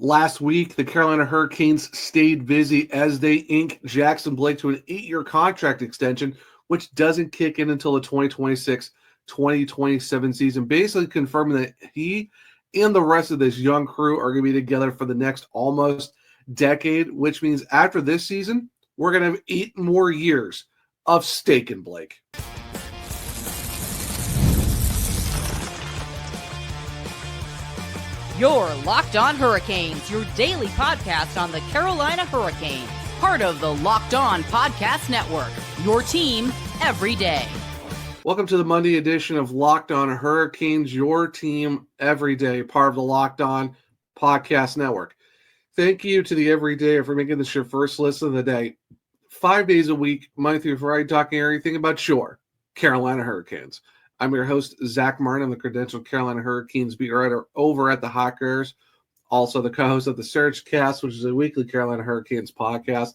Last week, the Carolina Hurricanes stayed busy as they inked Jackson Blake to an 8-year contract extension, which doesn't kick in until the 2026-2027 season, basically confirming that he and the rest of this young crew are going to be together for the next almost decade, which means after this season, we're going to have 8 more years of staking Blake. You're Locked On Hurricanes, your daily podcast on the Carolina Hurricanes, part of the Locked On Podcast Network, your team every day. Welcome to the Monday edition of Locked On Hurricanes, your team every day, part of the Locked On Podcast Network. Thank you to the Everyday for making this your first listen of the day. 5 days a week, Monday through Friday, talking everything about your Carolina Hurricanes. I'm your host, Zach Martin. I'm the credentialed Carolina Hurricanes beat writer over at the Hot Girls, also the co-host of the Surge Cast, which is a weekly Carolina Hurricanes podcast,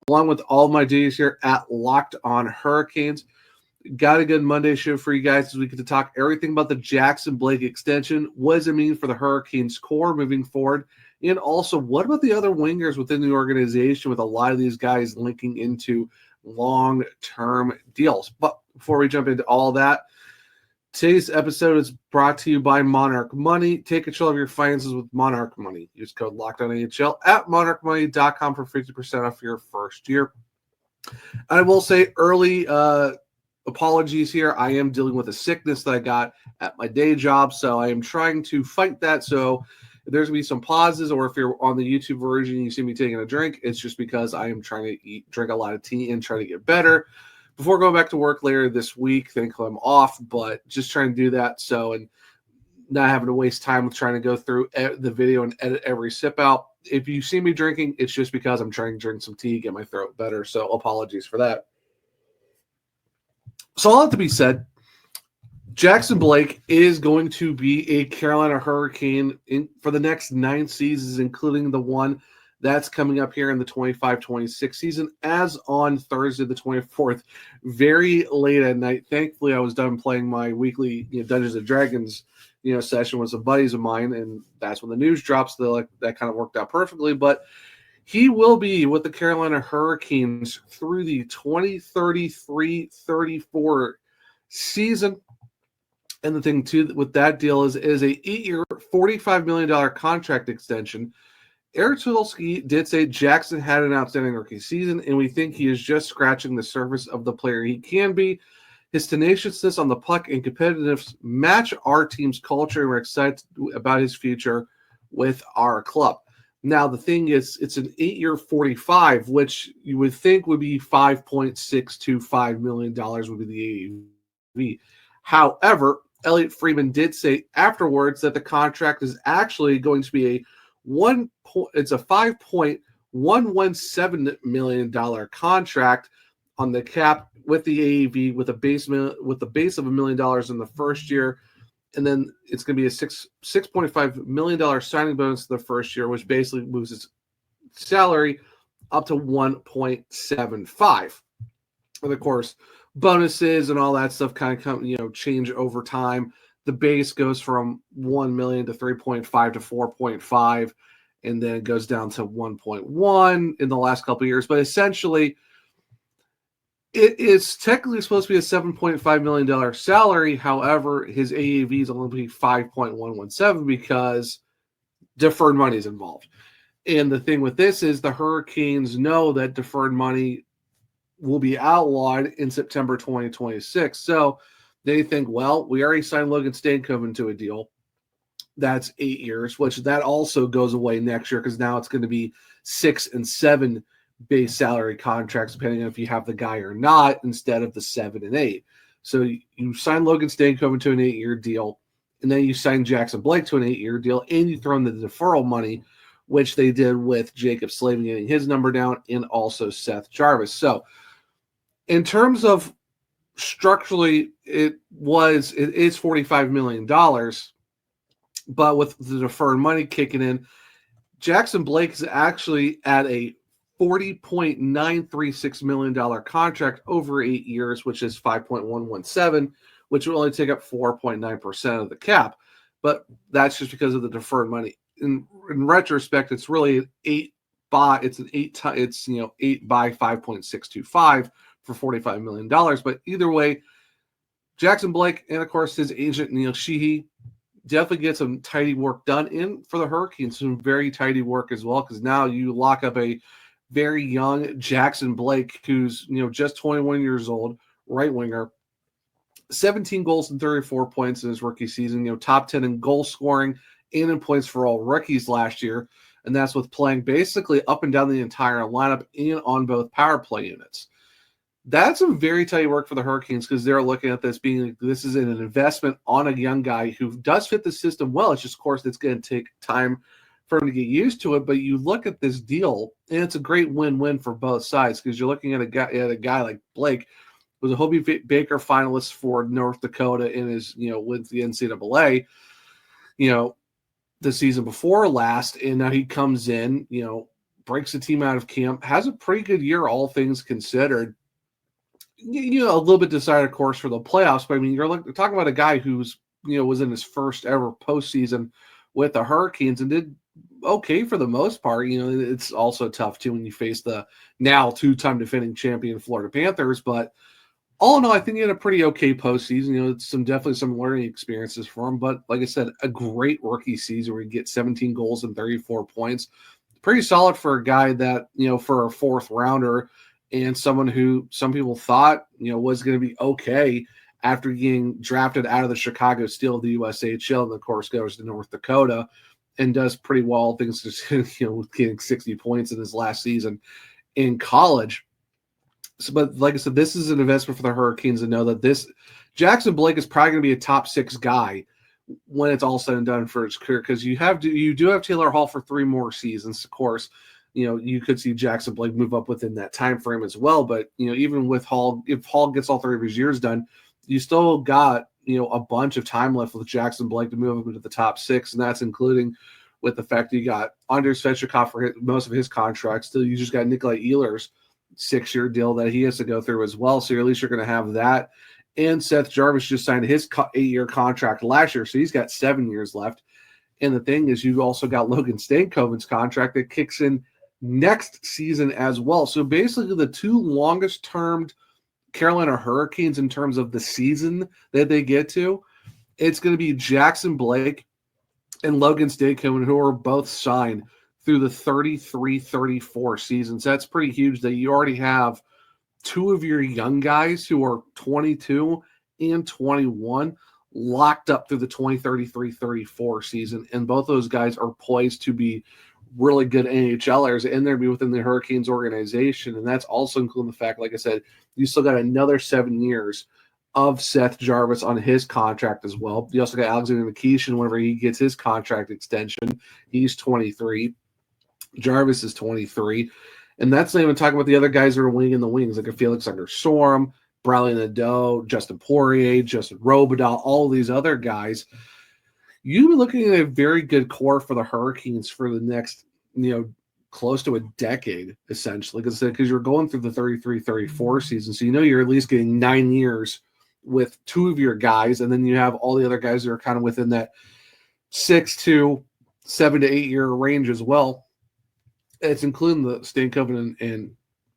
along with all of my duties here at Locked On Hurricanes. Got a good Monday show for you guys as we get to talk everything about the Jackson Blake extension. What does it mean for the Hurricanes core moving forward? And also, what about the other wingers within the organization with a lot of these guys linking into long-term deals? But before we jump into all that, today's episode is brought to you by Monarch Money. Take control of your finances with Monarch Money. Use code LOCKEDONAHL at monarchmoney.com for 50% off your first year. I will say early apologies here. I am dealing with a sickness that I got at my day job, so I am trying to fight that. So if there's going to be some pauses, or if you're on the YouTube version and you see me taking a drink, it's just because I am trying to drink a lot of tea and try to get better before going back to work later this week. Thankfully, I'm off, but just trying to do that and not having to waste time with trying to go through the video and edit every sip out. If you see me drinking, it's just because I'm trying to drink some tea, get my throat better, so apologies for that. So all that to be said, Jackson Blake is going to be a Carolina Hurricane for the next 9 seasons, including the one that's coming up here in the 25-26 season, as on Thursday the 24th, very late at night. Thankfully, I was done playing my weekly Dungeons & Dragons session with some buddies of mine, and that's when the news drops. That kind of worked out perfectly. But he will be with the Carolina Hurricanes through the 2033-34 season. And the thing, too, with that deal is a 8-year, $45 million contract extension. Eric Tulski did say Jackson had an outstanding rookie season, and we think he is just scratching the surface of the player he can be. His tenaciousness on the puck and competitiveness match our team's culture, and we're excited about his future with our club. Now, the thing is, it's an 8-year 45, which you would think would be $5.625 million would be the AAV. However, Elliot Friedman did say afterwards that the contract is actually going to be it's a $5.117 million contract on the cap with the AAV with a base of $1 million in the first year, and then it's going to be a $6.5 million signing bonus in the first year, which basically moves its salary up to $1.75. And of course, bonuses and all that stuff kind of come, change over time. The base goes from 1 million to 3.5 to 4.5, and then it goes down to 1.1 in the last couple of years. But essentially, it is technically supposed to be a $7.5 million salary. However, his AAV is only 5.117 because deferred money is involved. And the thing with this is the Hurricanes know that deferred money will be outlawed in September 2026. So they think, well, we already signed Logan Stankoven to a deal. That's 8 years, which that also goes away next year because now it's going to be 6 and 7 base salary contracts, depending on if you have the guy or not, instead of the 7 and 8. So you sign Logan Stankoven to an 8-year deal, and then you sign Jackson Blake to an 8-year deal, and you throw in the deferral money, which they did with Jacob Slavin getting his number down, and also Seth Jarvis. So in terms of structurally, it is $45 million, but with the deferred money kicking in, Jackson Blake is actually at a $40.936 million contract over 8 years, which is 5.117, which will only take up 4.9% of the cap. But that's just because of the deferred money. in retrospect, it's really an 8 by 5.625 for $45 million. But either way, Jackson Blake and of course his agent Neil Sheehy definitely get some tidy work done in for the Hurricanes, some very tidy work as well, because now you lock up a very young Jackson Blake who's just 21 years old, right winger, 17 goals and 34 points in his rookie season, top 10 in goal scoring and in points for all rookies last year. And that's with playing basically up and down the entire lineup and on both power play units. That's some very tight work for the Hurricanes, because they're looking at this being this is an investment on a young guy who does fit the system well. It's just, of course, it's going to take time for him to get used to it. But you look at this deal, and it's a great win-win for both sides, because you're looking at a guy like Blake, who was a Hobie Baker finalist for North Dakota in his with the NCAA, the season before last, and now he comes in, breaks the team out of camp, has a pretty good year, all things considered. A little bit decided course for the playoffs, but I mean, you're talking about a guy who's was in his first ever postseason with the Hurricanes and did okay for the most part. It's also tough too when you face the now 2-time defending champion Florida Panthers, but all in all, I think he had a pretty okay postseason. It's definitely some learning experiences for him, but like I said, a great rookie season where he gets 17 goals and 34 points. Pretty solid for a guy that for a fourth rounder. And someone who some people thought, was going to be okay after getting drafted out of the Chicago Steel of the USHL, and of course goes to North Dakota and does pretty well. Things just, with getting 60 points in his last season in college. So, but like I said, this is an investment for the Hurricanes to know that this Jackson Blake is probably going to be a top 6 guy when it's all said and done for his career, because you do have Taylor Hall for 3 more seasons, of course. You could see Jackson Blake move up within that time frame as well. But, even with Hall, if Hall gets all 3 of his years done, you still got, a bunch of time left with Jackson Blake to move up into the top 6. And that's including with the fact that you got Andrei Svechnikov for most of his contracts. Still, you just got Nikolai Ehlers' 6-year deal that he has to go through as well. So at least you're going to have that. And Seth Jarvis just signed his 8-year contract last year. So he's got 7 years left. And the thing is, you also got Logan Stankoven's contract that kicks in next season as well. So basically the 2 longest termed Carolina Hurricanes in terms of the season that they get to, it's going to be Jackson Blake and Logan Stankoven, who are both signed through the 33-34 seasons. That's pretty huge that you already have 2 of your young guys who are 22 and 21 locked up through the 2033-34 season. And both those guys are poised to be really good NHLers and they're within the Hurricanes organization. And that's also including the fact, like I said, you still got another 7 years of Seth Jarvis on his contract as well. You also got Alexander Nikishin whenever he gets his contract extension. He's 23. Jarvis is 23. And that's not even talking about the other guys that are winging the wings, like a Felix Under-Storm, Bradly Nadeau, Justin Poirier, Justin Robidahl, all of these other guys. You've been looking at a very good core for the Hurricanes for the next, close to a decade, essentially, because you're going through the 33-34 season. So you're at least getting 9 years with 2 of your guys, and then you have all the other guys that are kind of within that 6 to 7 to 8 year range as well. It's including the Stankoven and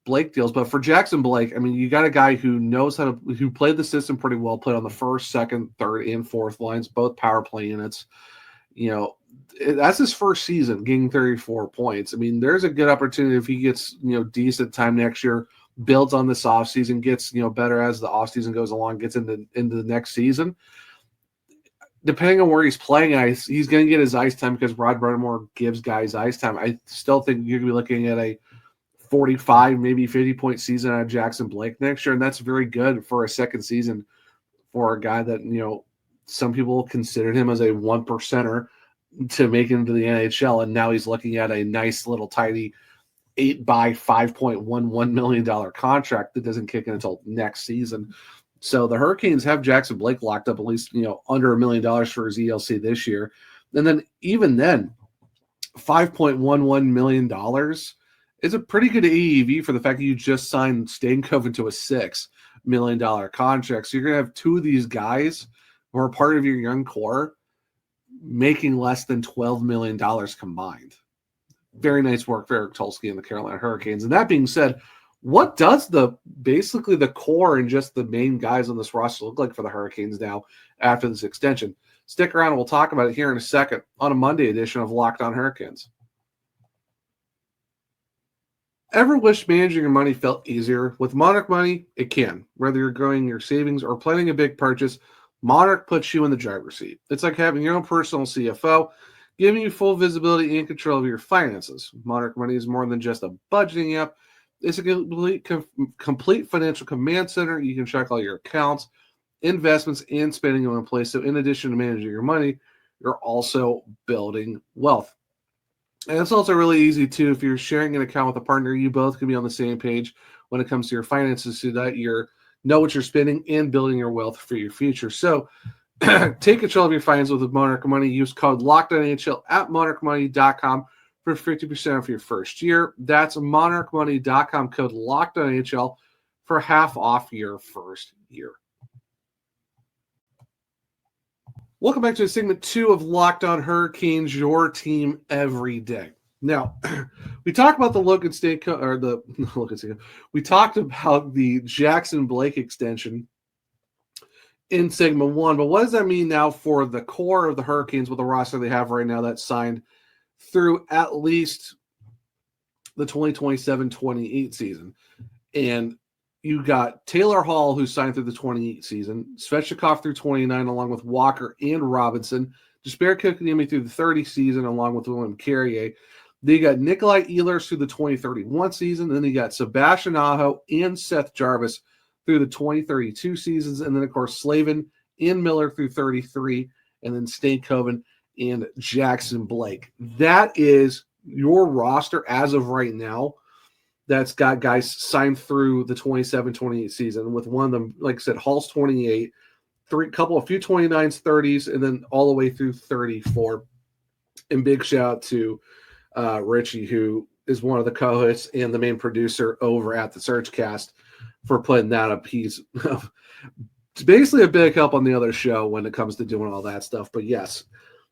Blake deals. But for Jackson Blake, I mean, you got a guy who knows who played the system pretty well, played on the first, second, third, and fourth lines, both power play units. That's his first season getting 34 points. I mean, there's a good opportunity if he gets, decent time next year, builds on this offseason, gets, better as the offseason goes along, gets into the next season. Depending on where he's playing, he's going to get his ice time because Rod Brind'Amour gives guys ice time. I still think you're going to be looking at a 45, maybe 50-point season out of Jackson Blake next year, and that's very good for a second season for a guy that, some people considered him as a 1%er to make it into the NHL, and now he's looking at a nice little tidy 8 by $5.11 million contract that doesn't kick in until next season. So the Hurricanes have Jackson Blake locked up at least, under $1 million for his ELC this year. And then even then, $5.11 million is a pretty good AEV for the fact that you just signed Stankoven to a $6 million contract. So you're going to have 2 of these guys who are part of your young core making less than $12 million combined. Very nice work for Eric Tulsky and the Carolina Hurricanes. And that being said, what does basically the core and just the main guys on this roster look like for the Hurricanes now after this extension? Stick around and we'll talk about it here in a second on a Monday edition of Locked On Hurricanes. Ever wish managing your money felt easier? With Monarch Money, it can. Whether you're growing your savings or planning a big purchase, Monarch puts you in the driver's seat. It's like having your own personal CFO, giving you full visibility and control of your finances. Monarch Money is more than just a budgeting app. It's a complete financial command center. You can check all your accounts, investments, and spending in one place. So in addition to managing your money, you're also building wealth. And it's also really easy, too, if you're sharing an account with a partner, you both can be on the same page when it comes to your finances so that you know what you're spending and building your wealth for your future. So take control of your finances with Monarch Money. Use code LOCKEDONNHL at monarchmoney.com for 50% off your first year. That's monarchmoney.com, code LOCKEDONNHL for half off your first year. Welcome back to segment 2 of Locked On Hurricanes, your team every day. Now, we talked about the Logan State, or the Logan State. We talked about the Jackson Blake extension in segment 1, but what does that mean now for the core of the Hurricanes with the roster they have right now that's signed through at least the 2027-28 season? And you got Taylor Hall, who signed through the 28 season, Svechnikov through 29, along with Walker and Robinson, Jesper Kotkaniemi through the 30 season, along with William Carrier. Then you got Nikolai Ehlers through the 2031 season. Then you got Sebastian Aho and Seth Jarvis through the 2032 seasons. And then, of course, Slavin and Miller through 33, and then Stankoven and Jackson Blake. That is your roster as of right now. That's got guys signed through the 27-28 season, with one of them, like I said, Hall's 28, a few 29s, 30s, and then all the way through 34. And big shout out to Richie, who is one of the co-hosts and the main producer over at the Searchcast, for putting that up. He's basically a big help on the other show when it comes to doing all that stuff. But yes,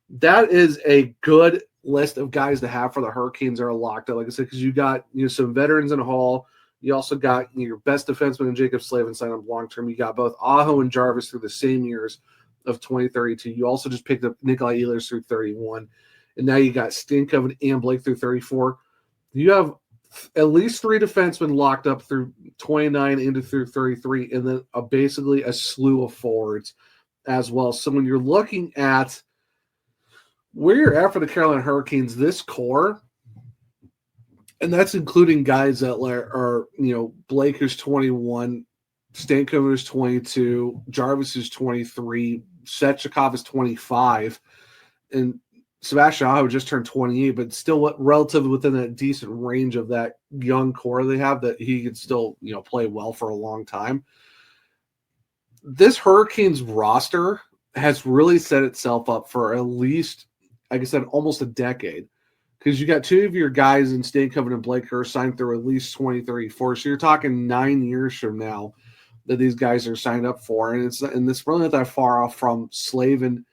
that is a good list of guys to have for the Hurricanes that are locked up. Like I said, because you got some veterans in Hall. You also got your best defenseman in Jacob Slavin signed up long term. You got both Aho and Jarvis through the same years of 2032. You also just picked up Nikolai Ehlers through 31. And now you got Stankoven and Blake through 34. You have at least 3 defensemen locked up through 29 into through 33, and then basically a slew of forwards as well. So when you're looking at where you're at for the Carolina Hurricanes, this core, and that's including guys that are Blake, who's 21, Stankoven is 22, Jarvis is 23, Svechnikov is 25, and Sebastian Aho just turned 28, but still relatively within that decent range of that young core they have, that he could still play well for a long time. This Hurricanes roster has really set itself up for at least, like I said, almost a decade, because you got 2 of your guys in Stankoven and Blake who are signed through at least 2034. So you're talking 9 years from now that these guys are signed up for, and it's really not that far off from Slavin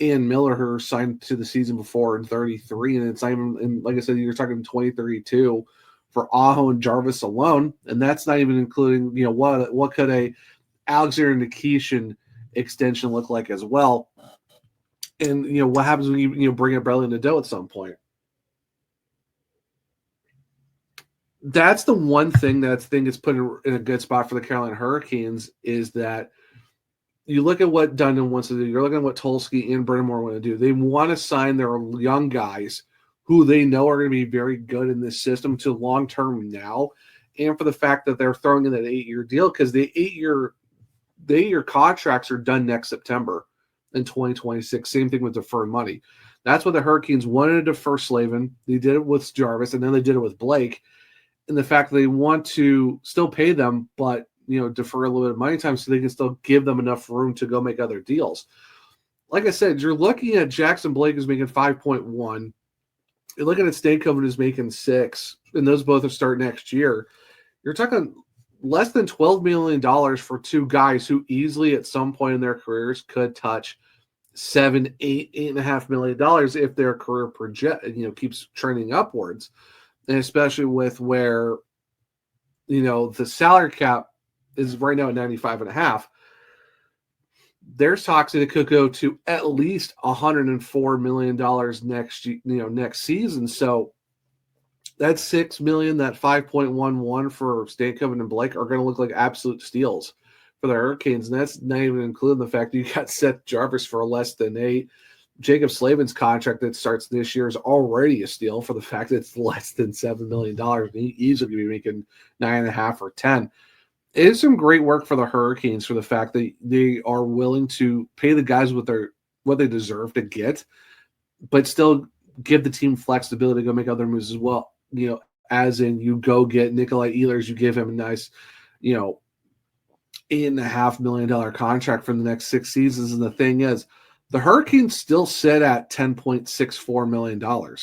and Miller, who are signed to the season before in 33, and it's not even, and like I said, you're talking 2032 for Aho and Jarvis alone, and that's not even including what could a Alexander Nikishin extension look like as well. And what happens when you bring up Bradly Nadeau at some point? That's the one thing that I think is put in a good spot for the Carolina Hurricanes, is that you look at what Dundon wants to do. You're looking at what Tulsky and Brindamore want to do. They want to sign their young guys who they know are going to be very good in this system to long-term now, and for the fact that they're throwing in that 8-year deal, because the 8-year contracts are done next September in 2026. Same thing with deferred money. That's what the Hurricanes wanted to defer Slavin. They did it with Jarvis, and then they did it with Blake. And the fact that they want to still pay them, but defer a little bit of money time so they can still give them enough room to go make other deals. Like I said, you're looking at Jackson Blake who's making 5.1. You're looking at Stankoven who's making 6, and those both will start next year. You're talking less than $12 million for 2 guys who easily at some point in their careers could touch 7, 8, $8.5 million if their career keeps trending upwards, and especially with where the salary cap is right now at 95.5. There's talks that it could go to at least $104 million next season. So that $6 million, that 5.11 for Stankoven and Blake are going to look like absolute steals for the Hurricanes, and that's not even including the fact that you got Seth Jarvis for less than 8. Jacob Slavin's contract that starts this year is already a steal for the fact that it's less than $7 million. He easily could be making 9.5 or 10. It is some great work for the Hurricanes for the fact that they are willing to pay the guys what they deserve to get, but still give the team flexibility to go make other moves as well. As in you go get Nikolai Ehlers, you give him a nice, $8.5 million contract for the next 6 seasons. And the thing is, the Hurricanes still sit at $10.64 million.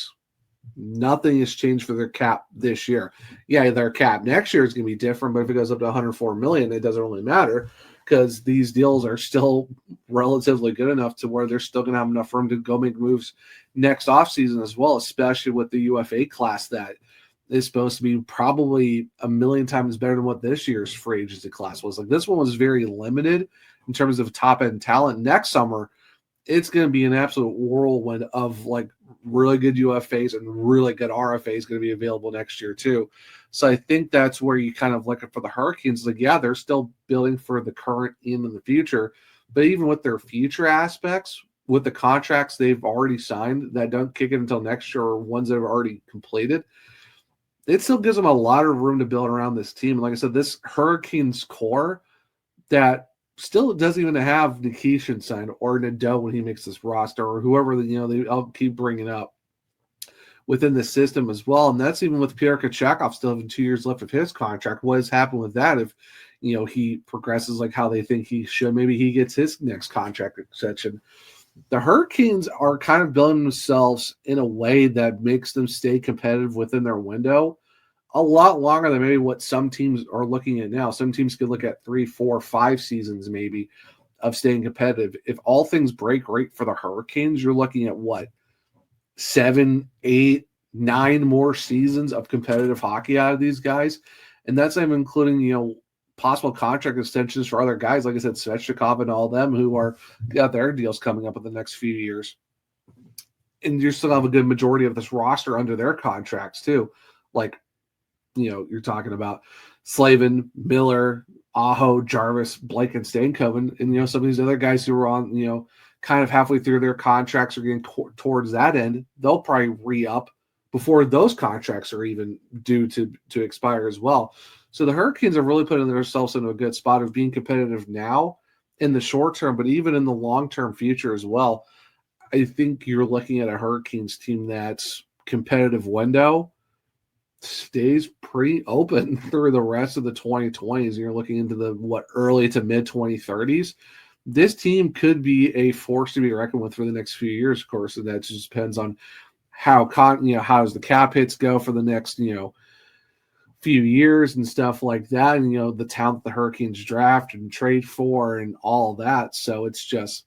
Nothing has changed for their cap this year. Yeah, their cap next year is going to be different, but if it goes up to $104 million, it doesn't really matter because these deals are still relatively good enough to where they're still going to have enough room to go make moves next offseason as well, especially with the UFA class that is supposed to be probably a million times better than what this year's free agency class was. Like, this one was very limited in terms of top-end talent. Next summer, it's going to be an absolute whirlwind of like really good UFAs and really good RFAs going to be available next year too. So I think that's where you kind of look at for the Hurricanes. Like, yeah, they're still building for the current and the future, but even with their future aspects, with the contracts they've already signed that don't kick in until next year or ones that have already completed, it still gives them a lot of room to build around this team. And like I said, this Hurricanes core that still doesn't even have Nikishin signed or Nadeau when he makes this roster or whoever they'll keep bringing up within the system as well. And that's even with Pierre Kochetkov still having 2 years left of his contract. What has happened with that if he progresses like how they think he should? Maybe he gets his next contract extension. The Hurricanes are kind of building themselves in a way that makes them stay competitive within their window a lot longer than maybe what some teams are looking at now. Some teams could look at 3, 4, 5 seasons maybe of staying competitive. If all things break right for the Hurricanes, you're looking at what? 7, 8, 9 more seasons of competitive hockey out of these guys. And that's not even including, possible contract extensions for other guys. Like I said, Svechnikov and all them who are got their deals coming up in the next few years. And you still have a good majority of this roster under their contracts too. Like, you're talking about Slavin, Miller, Aho, Jarvis, Blake, and Stankoven, and some of these other guys who are on, kind of halfway through their contracts or getting towards that end. They'll probably re-up before those contracts are even due to expire as well. So the Hurricanes are really putting themselves into a good spot of being competitive now in the short term, but even in the long-term future as well. I think you're looking at a Hurricanes team that's competitive window stays pretty open through the rest of the 2020s. You're looking into the early to mid 2030s. This team could be a force to be reckoned with for the next few years, of course, and that just depends on how how does the cap hits go for the next few years and stuff like that, and the talent the Hurricanes draft and trade for and all that. So it's just,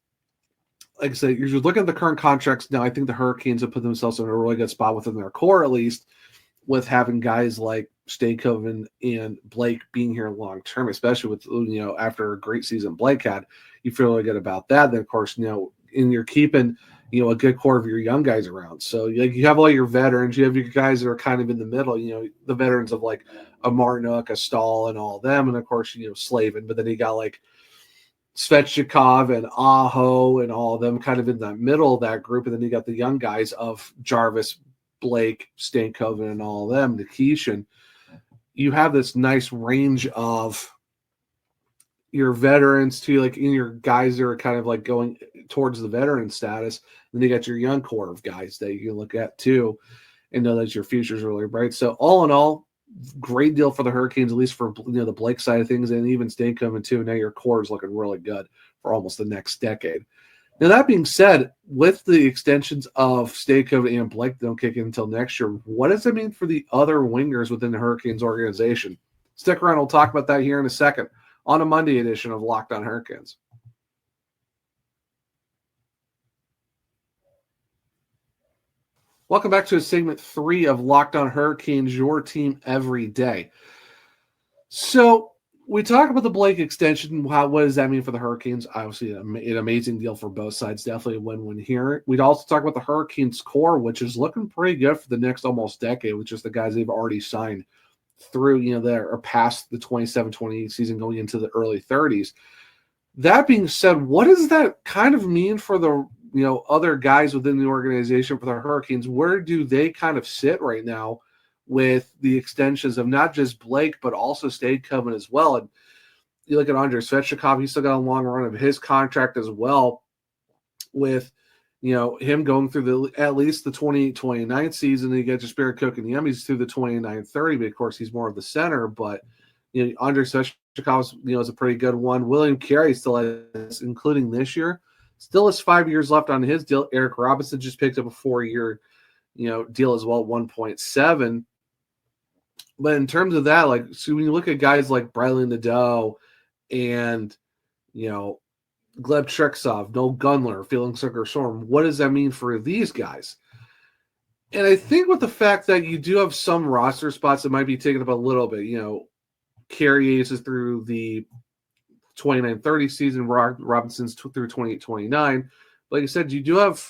like I said, you're looking at the current contracts now. I think the Hurricanes have put themselves in a really good spot within their core, at least, with having guys like Stankoven and Blake being here long term, especially with after a great season Blake had. You feel really good about that. Then of course, and you're keeping a good core of your young guys around. So you have all your veterans, you have your guys that are kind of in the middle, the veterans of like a Martinook, a Stahl, and all them, and of course Slavin. But then you got like Svechnikov and Aho and all of them kind of in the middle of that group, and then you got the young guys of Jarvis, Blake, Stankoven, and all of them, Nikishin. You have this nice range of your veterans too, like in your guys that are kind of like going towards the veteran status. And then you got your young core of guys that you can look at too and know that your future is really bright. So all in all, great deal for the Hurricanes, at least for the Blake side of things, and even Stankoven too. Now your core is looking really good for almost the next decade. Now, that being said, with the extensions of Stankoven and Blake that don't kick in until next year, what does it mean for the other wingers within the Hurricanes organization? Stick around. We'll talk about that here in a second on a Monday edition of Locked On Hurricanes. Welcome back to segment 3 of Locked On Hurricanes, your team every day. So we talk about the Blake extension. What does that mean for the Hurricanes? Obviously, an amazing deal for both sides. Definitely a win-win here. We'd also talk about the Hurricanes core, which is looking pretty good for the next almost decade, which is the guys they've already signed through, that are past the 27-28 season going into the early 30s. That being said, what does that kind of mean for the other guys within the organization for the Hurricanes? Where do they kind of sit right now with the extensions of not just Blake, but also Stadecoven as well? And you look at Andrei Svechnikov, he's still got a long run of his contract as well, with him going through at least the 28-29 season. And you get Jesperi Kotkaniemi's through the 29-30, but of course he's more of the center. But Andrei Svechnikov is a pretty good one. William Carey still has, including this year, still has 5 years left on his deal. Eric Robinson just picked up a 4-year deal as well, 1.7. But in terms of that, so when you look at guys like Bradly Nadeau and Gleb Trexov, Noel Gunler, Felix Storm, what does that mean for these guys? And I think with the fact that you do have some roster spots that might be taken up a little bit, Carey is through the 29-30 season, Robinson's through 28-29. Like I said, you do have,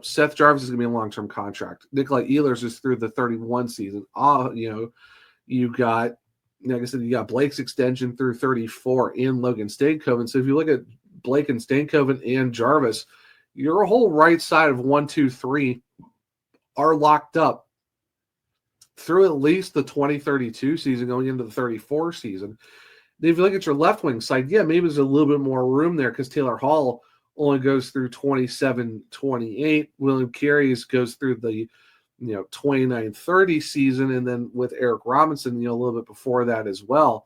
Seth Jarvis is going to be a long-term contract. Nikolai Ehlers is through the 31 season. You got, like I said, you got Blake's extension through 34 and Logan Stadecoven. So if you look at Blake and Stadecoven and Jarvis, your whole right side of 1, 2, 3 are locked up through at least the 2032 season going into the 34 season. Then if you look at your left wing side, maybe there's a little bit more room there because Taylor Hall only goes through 27-28. William Carey goes through the 29-30 season, and then with Eric Robinson, a little bit before that as well.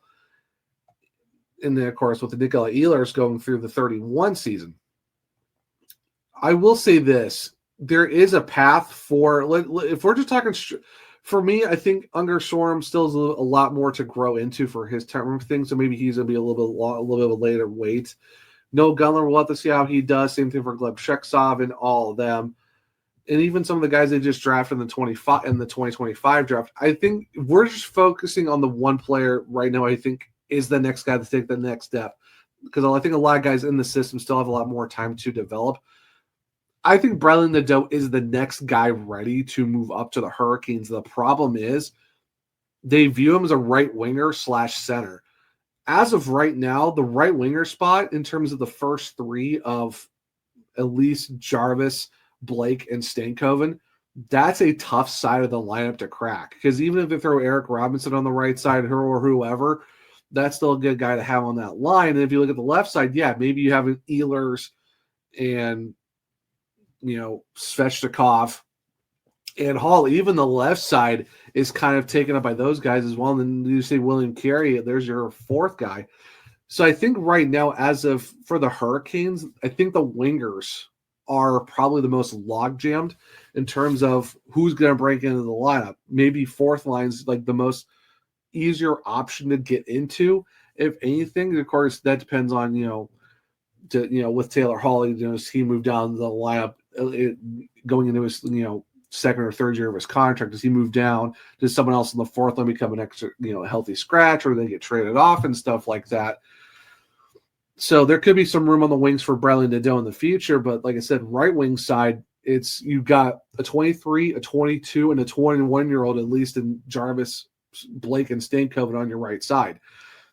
And then, of course, with the Nikolai Ehlers going through the 31 season. I will say this. There is a path for, if we're just talking, for me, I think Unger Sorum still has a lot more to grow into for his term of things, so maybe he's going to be a little bit of a later wait. Noel Gunler, we'll have to see how he does. Same thing for Gleb Trexov and all of them. And even some of the guys they just drafted in the 2025 draft. I think we're just focusing on the one player right now I think is the next guy to take the next step. Because I think a lot of guys in the system still have a lot more time to develop. I think Bradly Nadeau is the next guy ready to move up to the Hurricanes. The problem is they view him as a right winger / center. As of right now, the right winger spot in terms of the first 3 of at least Jarvis, Blake, and Stadecoven, that's a tough side of the lineup to crack. Because even if they throw Eric Robinson on the right side or whoever, that's still a good guy to have on that line. And if you look at the left side, maybe you have an Ehlers and Svechnikov and Hall. Even the left side is kind of taken up by those guys as well. And then you say William Carey, there's your 4th guy. So I think right now, for the Hurricanes, I think the wingers are probably the most log-jammed in terms of who's going to break into the lineup. Maybe 4th line's like the most easier option to get into, if anything. Of course, that depends on, with Taylor Hall, he moved down the lineup going into his, second or third year of his contract. Does he move down? Does someone else in the 4th line become an extra, healthy scratch, or they get traded off and stuff like that? So there could be some room on the wings for Bradly Nadeau in the future. But like I said, right wing side, you've got a 23, a 22, and a 21-year-old, at least in Jarvis, Blake, and Stadecoven on your right side.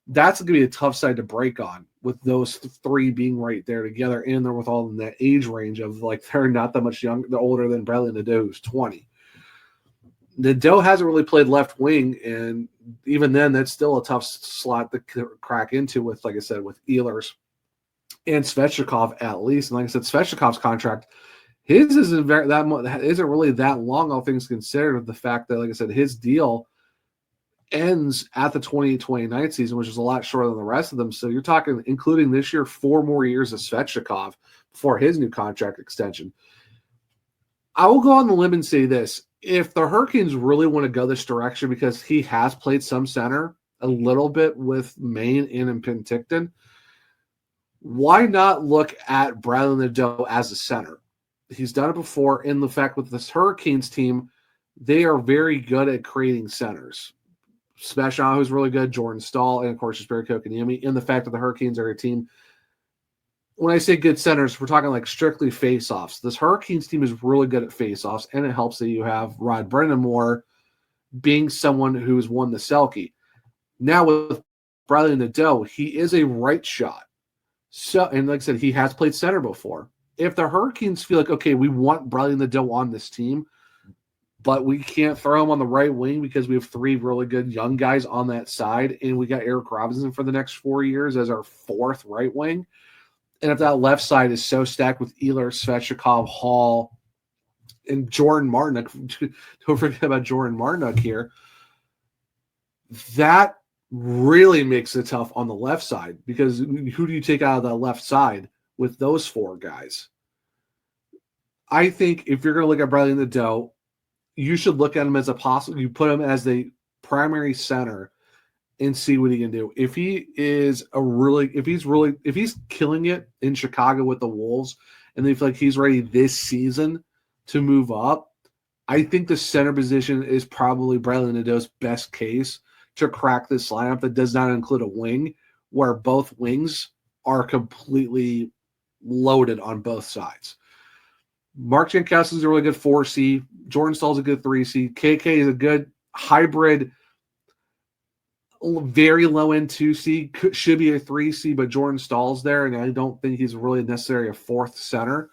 That's going to be a tough side to break on, with those 3 being right there together, and they're with all in that age range of they're not that much younger, they're older than Bradly Nadeau, who's 20. Nadeau hasn't really played left wing, and even then, that's still a tough slot to crack into with, like I said, with Ehlers and Svechnikov at least. And like I said, Svechnikov's contract, his isn't really that long, all things considered, with the fact that, like I said, his deal ends at the 2029 season, which is a lot shorter than the rest of them. So you're talking, including this year, 4 more years of Svechnikov before his new contract extension. I will go on the limb and say this. If the Hurricanes really want to go this direction, because he has played some center a little bit with Maine and in Penticton, why not look at Bradly Nadeau as a center? He's done it before. In the fact with this Hurricanes team, they are very good at creating centers. Smashon, who's really good, Jordan Stahl, and of course, Jesperi Kotkaniemi. In the fact that the Hurricanes are a team, when I say good centers, we're talking like strictly face-offs. This Hurricanes team is really good at face-offs, and it helps that you have Rod Brind'Amour being someone who's won the Selke. Now with Bradly Nadeau, he is a right shot. So, and like I said, he has played center before. If the Hurricanes feel like, okay, we want Bradly Nadeau on this team, but we can't throw him on the right wing because we have 3 really good young guys on that side, and we got Eric Robinson for the next 4 years as our 4th right wing. And if that left side is so stacked with Ehlers, Svechnikov, Hall, and Jordan Martinook, don't forget about Jordan Martinook here, that really makes it tough on the left side, because who do you take out of the left side with those 4 guys? I think if you're going to look at Bradly Nadeau, you should look at him as a possible. You put him as the primary center and see what he can do. If he's killing it in Chicago with the Wolves, and they feel like he's ready this season to move up, I think the center position is probably Bradly Nadeau's best case to crack this lineup that does not include a wing, where both wings are completely loaded on both sides. Mark Jankowski is a really good 4C. Jordan Stahl is a good 3C. KK is a good hybrid, very low-end 2C. Should be a 3C, but Jordan Stahl's there, and I don't think he's really necessarily a 4th center.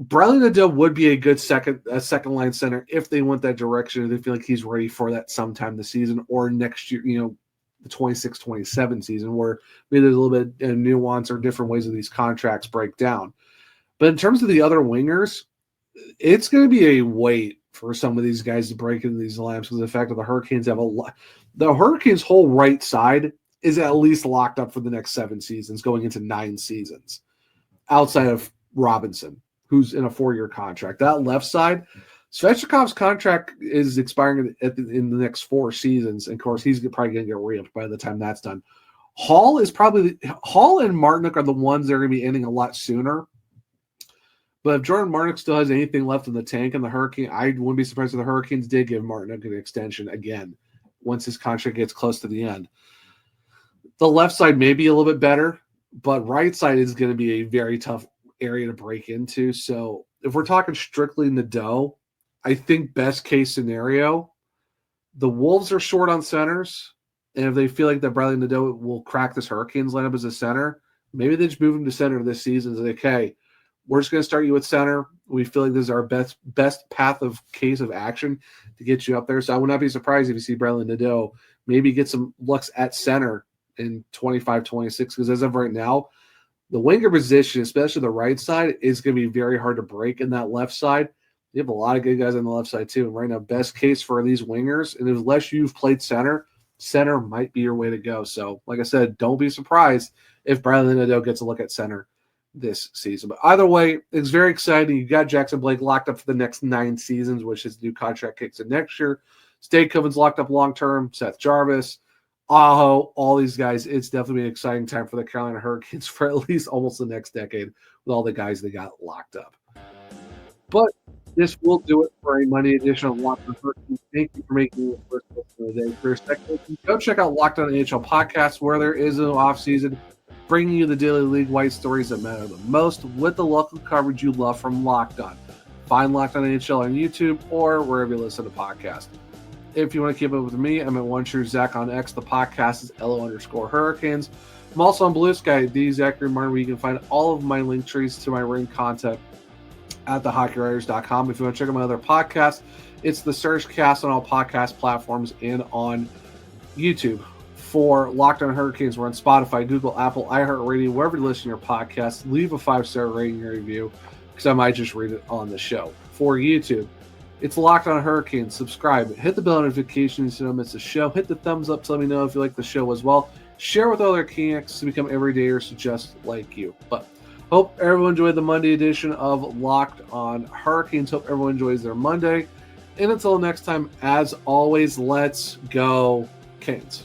Bradly Nadeau would be a good second-line center if they went that direction, and they feel like he's ready for that sometime this season or next year, the 26-27 season, where maybe there's a little bit of nuance or different ways that these contracts break down. But in terms of the other wingers, it's going to be a wait for some of these guys to break into these lineups, because of the fact that the Hurricanes have the Hurricanes' whole right side is at least locked up for the next 7 seasons, going into 9 seasons, outside of Robinson, who's in a 4-year contract. That left side, Svechnikov's contract is expiring in the next 4 seasons. And of course, he's probably going to get re-upped by the time that's done. Hall and Martinook are the ones that are going to be ending a lot sooner. But if Jordan Martinook still has anything left in the tank in the Hurricane, I wouldn't be surprised if the Hurricanes did give Martinook an extension again once his contract gets close to the end. The left side may be a little bit better, but right side is going to be a very tough area to break into. So if we're talking strictly Nadeau, I think best case scenario, the Wolves are short on centers, and if they feel like that Bradly Nadeau will crack this Hurricanes lineup as a center, maybe they just move him to center this season. It's like, hey, we're just going to start you at center. We feel like this is our best path of case of action to get you up there. So I would not be surprised if you see Bradly Nadeau maybe get some looks at center in 25-26, because as of right now, the winger position, especially the right side, is going to be very hard to break in that left side. You have a lot of good guys on the left side too. And right now, best case for these wingers, and unless you've played center might be your way to go. So like I said, don't be surprised if Bradly Nadeau gets a look at center this season. But either way, it's very exciting. You got Jackson Blake locked up for the next 9 seasons, which his new contract kicks in next year. State Covan's locked up long-term. Seth Jarvis, Aho, all these guys. It's definitely an exciting time for the Carolina Hurricanes for at least almost the next decade with all the guys they got locked up. But this will do it for a Monday edition of Locked On Hurricanes. Thank you for making the first listen of the day. For a second, go check out Locked On NHL podcast, where there is no offseason, bringing you the daily league-wide stories that matter the most with the local coverage you love from Locked On. Find Locked On NHL on YouTube or wherever you listen to podcasts. If you want to keep up with me, I'm at OneTrueZach on X. The podcast is LO_Hurricanes. I'm also on Blue Sky, the Zachary Martin, where you can find all of my link trees to my ring content at thehockeywriters.com. If you want to check out my other podcast, it's the Surge Cast on all podcast platforms and on YouTube. For Locked On Hurricanes, we're on Spotify, Google, Apple, iHeartRadio, wherever you listen to your podcasts. Leave a 5-star rating or review, because I might just read it on the show. For YouTube, it's Locked On Hurricanes. Subscribe. Hit the bell notifications so you don't miss the show. Hit the thumbs up to let me know if you like the show as well. Share with other Canucks to become everydayers just like you. But hope everyone enjoyed the Monday edition of Locked On Hurricanes. Hope everyone enjoys their Monday. And until next time, as always, let's go Canes.